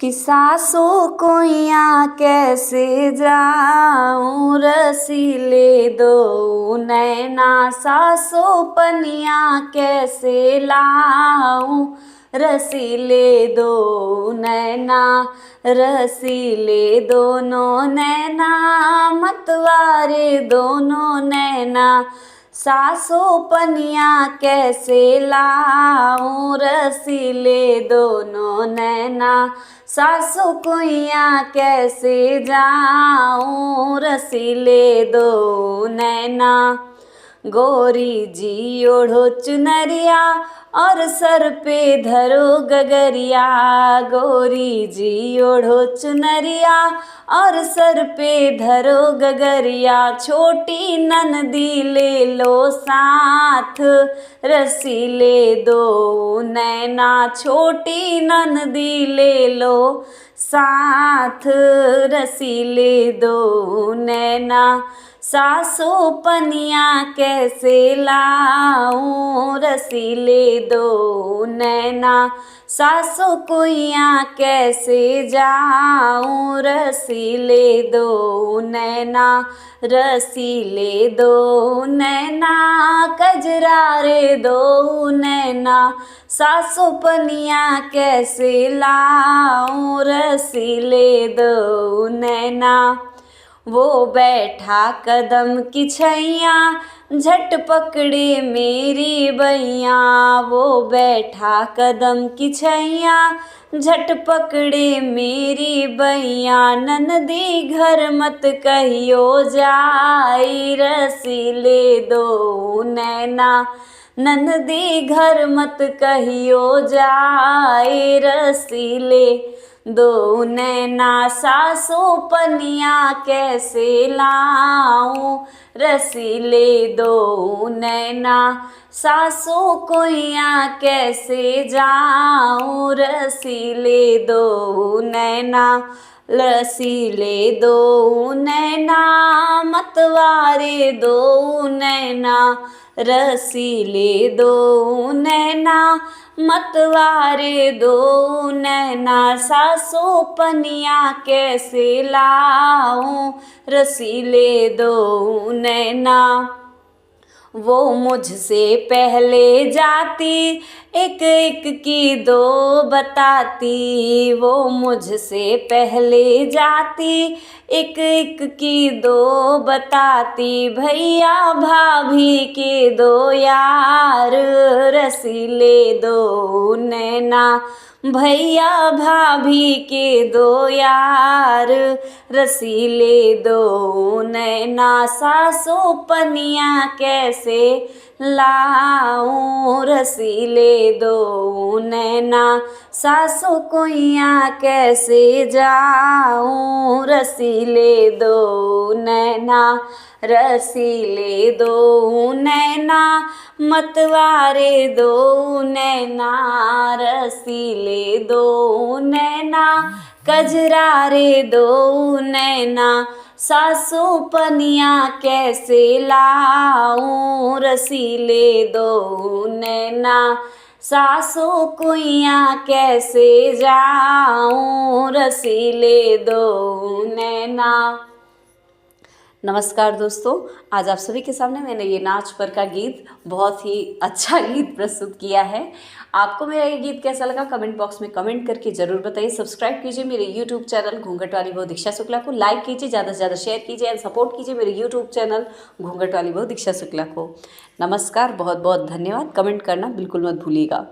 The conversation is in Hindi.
कि सासों को यहाँ कैसे जाऊं, रसीले दो नैना सासों पनिया कैसे लाऊं, रसीले दो नैना रसीले दोनों नैना मतवारे दोनों नैना सासों पनिया कैसे लाऊं, रसीले दोनों नैना सासों कुइया कैसे जाऊं, रसीले दो नैना। गोरी जी ओढ़ो चुनरिया और सर पे धरो गगरिया, गोरी जी ओढ़ो चुनरिया और सर पे धरो गगरिया, छोटी ननदी ले लो साथ, रसीले दो नैना छोटी ननदी ले लो साथ, रसीले दो नैना सासों पनिया कैसे लाऊं, रसीले दो नैना सासों कुइया कैसे जाऊं, रसीले दो नैना रसीले दो नैना कजरारे दो नैना सासों पनिया कैसे लाऊं, रसीले दो नैना। वो बैठा कदम की छैया झट पकड़े मेरी बैया, वो बैठा कदम की छैया झट पकड़े मेरी बैया, ननदी घर मत कहियो जाई, रसीले दो नैना ननदी घर मत कहियो जाई, रसीले दो नैना सासों पनिया कैसे लाऊं, रसीले दो नैना सासों कुइया कैसे जाऊं, रसीले दो नैना रसीले दो नैना मतवारे दो नैना, रसीले दो नैना मतवारे दो नैना सासों पनिया कैसे लाऊं, रसीले दो नैना। वो मुझसे पहले जाती एक एक की दो बताती, वो मुझसे पहले जाती एक एक की दो बताती, भैया भाभी के दो यार, रसीले दो नैना भैया भाभी के दो यार, रसीले दो नैना सासों पनिया कैसे लाऊं, रसीले दो नैना सासों कुइया कैसे जाऊं, रसीले दो नैना रसीले दो नैना मतवारे दो नैना, रसीले दो नैना कजरारे दो नैना सासों पनिया कैसे लाऊं, रसीले दो नैना सासों कुइया कैसे जाऊं, रसीले दो नैना। नमस्कार दोस्तों, आज आप सभी के सामने मैंने ये नाच पर का गीत बहुत ही अच्छा गीत प्रस्तुत किया है। आपको मेरा ये गीत कैसा लगा कमेंट बॉक्स में कमेंट करके ज़रूर बताइए। सब्सक्राइब कीजिए मेरे यूट्यूब चैनल घूंघट वाली बहू दीक्षा शुक्ला को, लाइक कीजिए, ज़्यादा से ज़्यादा शेयर कीजिए एंड सपोर्ट कीजिए मेरे यूट्यूब चैनल घूंघट वाली बहू दीक्षा शुक्ला को। नमस्कार, बहुत बहुत धन्यवाद। कमेंट करना बिल्कुल मत भूलिएगा।